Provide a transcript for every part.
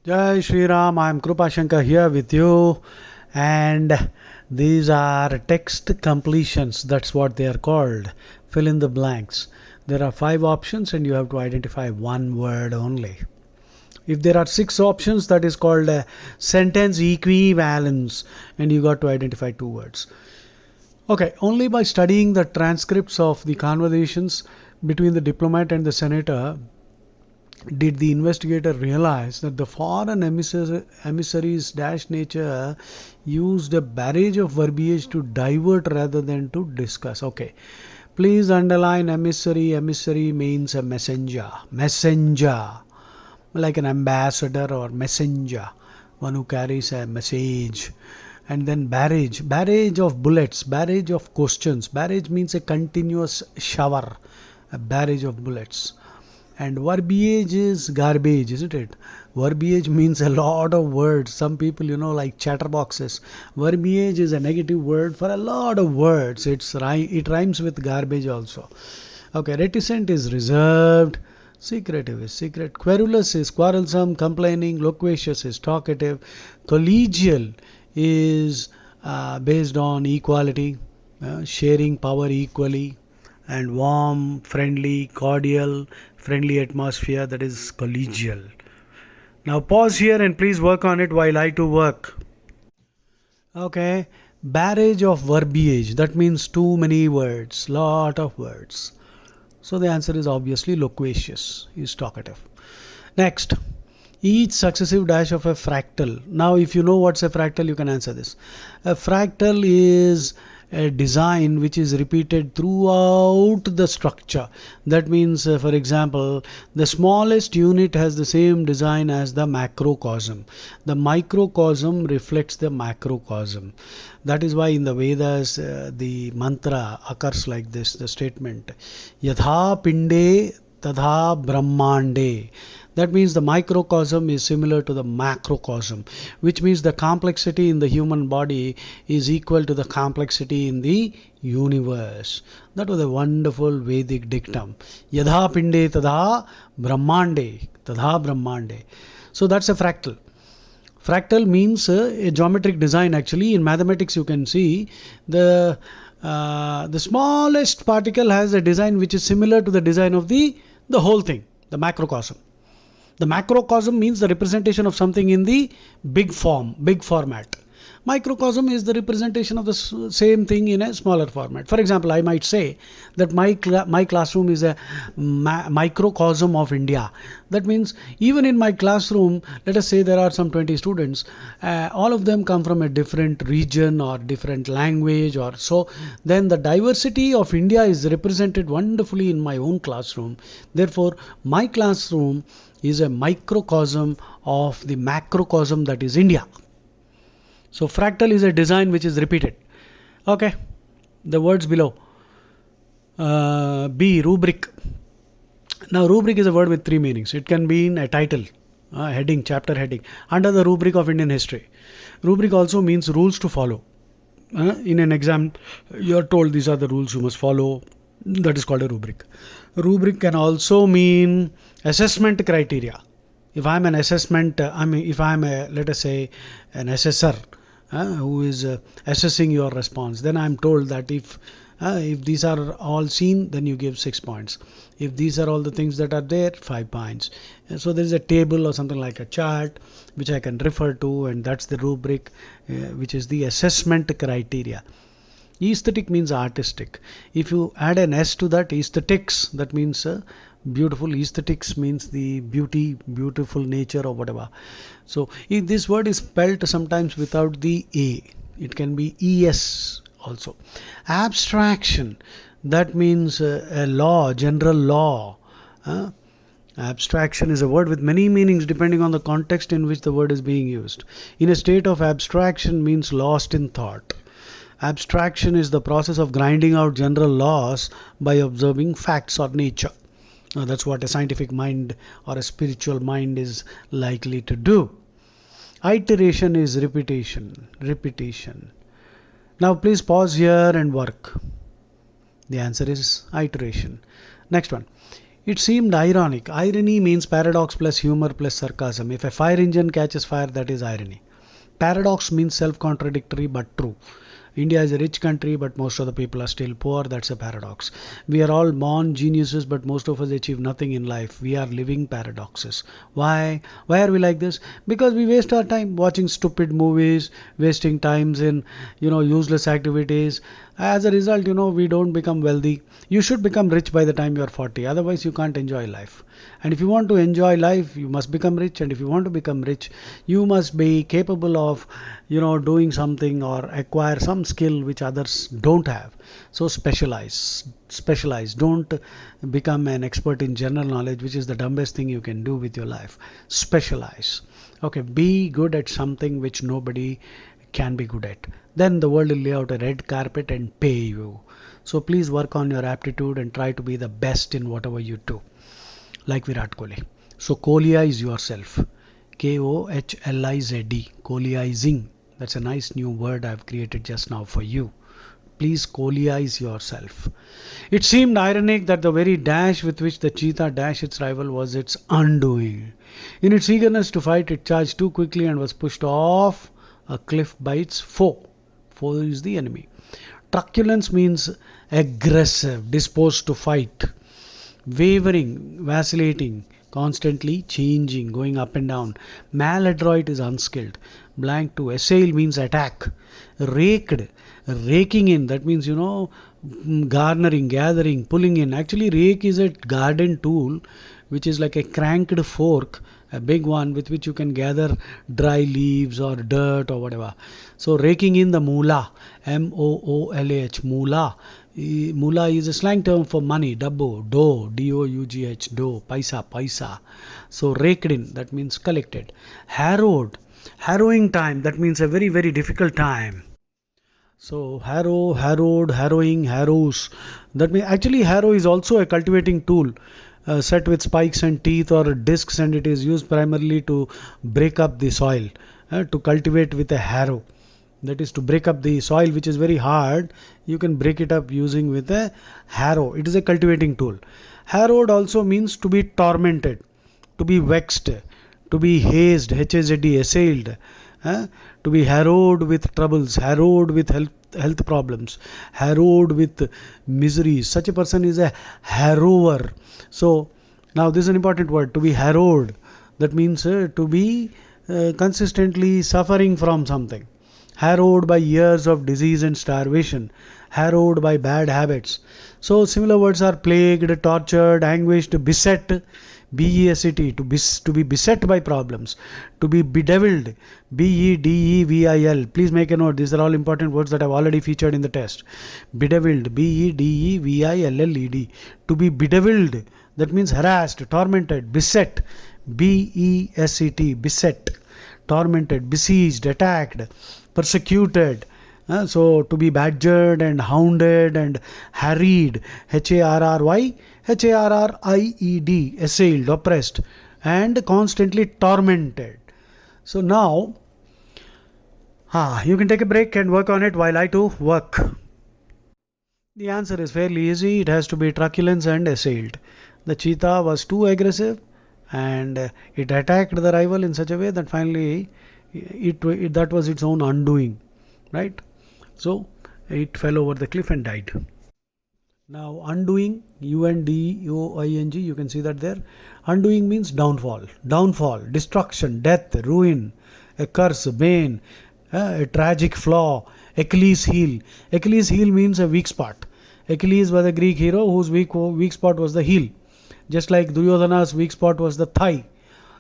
Jai Shri Ram, I am Krupa Shankar here with you, and these are text completions. That's what they are called. Fill in the blanks. There are 5 options, and you have to identify one word only. If there are 6 options, that is called a sentence equivalence, and you got to identify 2 words. Okay, only by studying the transcripts of the conversations between the diplomat and the senator did the investigator realize that the foreign emissaries dash nature used a barrage of verbiage to divert rather than to discuss. Okay, please underline emissary. Emissary means a messenger. Messenger, like an ambassador or messenger, one who carries a message. And then barrage, barrage of bullets, barrage of questions. Barrage means a continuous shower, a barrage of bullets. And verbiage is garbage, isn't it? Verbiage means a lot of words. Some people, like chatterboxes. Verbiage is a negative word for a lot of words. It rhymes with garbage also. Okay, reticent is reserved. Secretive is secret. Querulous is quarrelsome, complaining. Loquacious is talkative. Collegial is based on equality, sharing power equally. And warm, friendly, cordial, friendly atmosphere, that is collegial. Now pause here and please work on it while I too work. Okay, barrage of verbiage, that means too many words, lot of words. So the answer is obviously loquacious, is talkative. Next, each successive dash of a fractal. Now if you know what's a fractal, you can answer this. A fractal is a design which is repeated throughout the structure. That means, for example, the smallest unit has the same design as the macrocosm. The microcosm reflects the macrocosm. That is why in the Vedas the mantra occurs like this, the statement Yatha Pinde Tadha Brahmande. That means the microcosm is similar to the macrocosm, which means the complexity in the human body is equal to the complexity in the universe. That was a wonderful Vedic dictum. Yadha pinde tadha brahmande. Tadha brahmande. So that's a fractal. Fractal means a geometric design. Actually, in mathematics, you can see the smallest particle has a design which is similar to the design of the whole thing, the macrocosm. The macrocosm means the representation of something in the big form, big format. Microcosm is the representation of the same thing in a smaller format. For example, I might say that my classroom is a microcosm of India. That means even in my classroom, let us say there are some 20 students, all of them come from a different region or different language or so. Then the diversity of India is represented wonderfully in my own classroom. Therefore, my classroom is a microcosm of the macrocosm, that is India. So fractal is a design which is repeated. Okay, the words below. B, rubric. Now rubric is a word with 3 meanings. It can be in a title, heading, chapter heading, under the rubric of Indian history. Rubric also means rules to follow. In an exam, you are told these are the rules you must follow. That is called a rubric. Rubric can also mean assessment criteria. If I am an assessment, if I am let us say an assessor who is assessing your response, then I am told that if these are all seen, then you give 6 points. If these are all the things that are there, 5 points. So there is a table or something like a chart which I can refer to, and that's the rubric, which is the assessment criteria. Aesthetic means artistic. If you add an S to that, aesthetics, that means beautiful. Aesthetics means the beauty, beautiful nature or whatever. So if this word is spelled sometimes without the A, it can be ES also. Abstraction, that means a law, general law. Abstraction is a word with many meanings depending on the context in which the word is being used. In a state of abstraction means lost in thought. Abstraction is the process of grinding out general laws by observing facts or nature. That's what a scientific mind or a spiritual mind is likely to do. Iteration is repetition. Repetition. Now please pause here and work. The answer is iteration. Next one. It seemed ironic. Irony means paradox plus humor plus sarcasm. If a fire engine catches fire, that is irony. Paradox means self-contradictory but true. India is a rich country, but most of the people are still poor. That's a paradox. We are all born geniuses, but most of us achieve nothing in life. We are living paradoxes. Why? Why are we like this? Because we waste our time watching stupid movies, wasting times in useless activities. As a result, we don't become wealthy. You should become rich by the time you are 40. Otherwise, you can't enjoy life. And if you want to enjoy life, you must become rich. And if you want to become rich, you must be capable of doing something or acquire some skill which others don't have. So specialize. Don't become an expert in general knowledge, which is the dumbest thing you can do with your life. Specialize. Okay, be good at something which nobody can be good at. Then the world will lay out a red carpet and pay you. So please work on your aptitude and try to be the best in whatever you do, like Virat Kohli. So Kohliize yourself. Kohlizd. Kohliizing. That's a nice new word I've created just now for you. Please Kohliize yourself. It seemed ironic that the very dash with which the cheetah dashed its rival was its undoing. In its eagerness to fight, it charged too quickly and was pushed off a cliff by its foe. Foe is the enemy. Truculence means aggressive, disposed to fight. Wavering, vacillating, constantly changing, going up and down. Maladroit is unskilled. Blank to assail means attack. Raked, raking in, that means garnering, gathering, pulling in. Actually, rake is a garden tool which is like a cranked fork, a big one with which you can gather dry leaves or dirt or whatever. So raking in the moolah, Moolah, moolah. Moolah is a slang term for money, dabbo, dough, dough, dough, paisa. So raked in, that means collected. Harrowed, harrowing time, that means a very, very difficult time. So harrow, harrowed, harrowing, harrows. That means actually harrow is also a cultivating tool. Set with spikes and teeth or discs, and it is used primarily to break up the soil, to cultivate with a harrow. That is to break up the soil which is very hard. You can break it up using with a harrow. It is a cultivating tool. Harrowed also means to be tormented, to be vexed, to be hazed, H-A-Z-D, assailed, to be harrowed with troubles, harrowed with health problems, harrowed with miseries. Such a person is a harrower. So now this is an important word, to be harrowed. That means to be consistently suffering from something. Harrowed by years of disease and starvation, harrowed by bad habits. So similar words are plagued, tortured, anguished, beset, B-E-S-E-T, to be beset by problems, to be bedeviled, B-E-D-E-V-I-L. Please make a note, these are all important words that I've already featured in the test. Bedeviled, B-E-D-E-V-I-L-L-E-D. To be bedeviled, that means harassed, tormented. Beset, B-E-S-E-T, beset, tormented, besieged, attacked, persecuted. So to be badgered and hounded and harried, Harry, Harried, assailed, oppressed, and constantly tormented. So now you can take a break and work on it while I too work. The answer is fairly easy. It has to be truculence and assailed. The cheetah was too aggressive and it attacked the rival in such a way that finally that was its own undoing, right? So it fell over the cliff and died. Now undoing, U-N-D-O-I-N-G, you can see that there. Undoing means downfall, destruction, death, ruin, a curse, bane, a tragic flaw, Achilles heel. Achilles heel means a weak spot. Achilles was a Greek hero whose weak spot was the heel. Just like Duryodhana's weak spot was the thigh.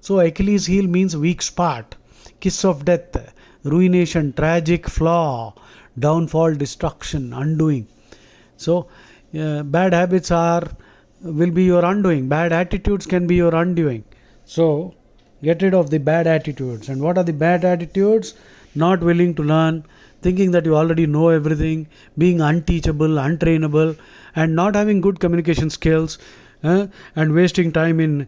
So Achilles heel means weak spot, kiss of death, ruination, tragic flaw, downfall, destruction, undoing. So bad habits will be your undoing. Bad attitudes can be your undoing. So get rid of the bad attitudes. And what are the bad attitudes? Not willing to learn, thinking that you already know everything, being unteachable, untrainable, and not having good communication skills, and wasting time in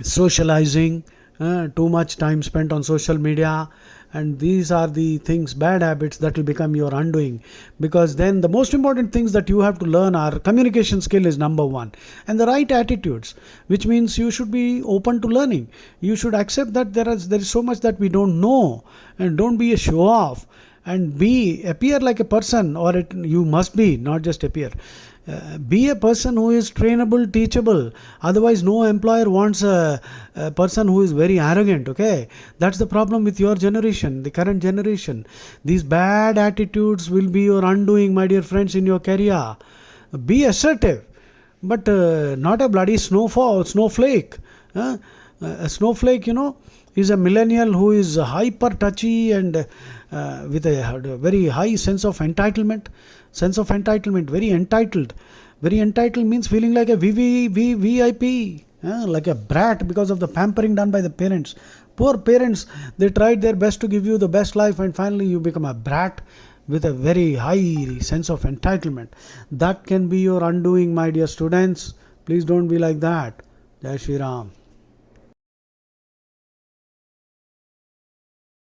socializing, too much time spent on social media, and these are the things, bad habits, that will become your undoing. Because then the most important things that you have to learn are communication skill is number one, and the right attitudes, which means you should be open to learning. You should accept that there is so much that we don't know, and don't be a show off, and appear like a person, or you must be, not just appear. Be a person who is trainable, teachable. Otherwise, no employer wants a person who is very arrogant. Okay, that's the problem with your generation, the current generation. These bad attitudes will be your undoing, my dear friends, in your career. Be assertive, but not a bloody snowflake. A snowflake, is a millennial who is hyper touchy and with a very high sense of entitlement. Very entitled. Very entitled means feeling like a VIP, like a brat, because of the pampering done by the parents. Poor parents, they tried their best to give you the best life, and finally you become a brat with a very high sense of entitlement. That can be your undoing, my dear students. Please don't be like that. Jai Shri Ram.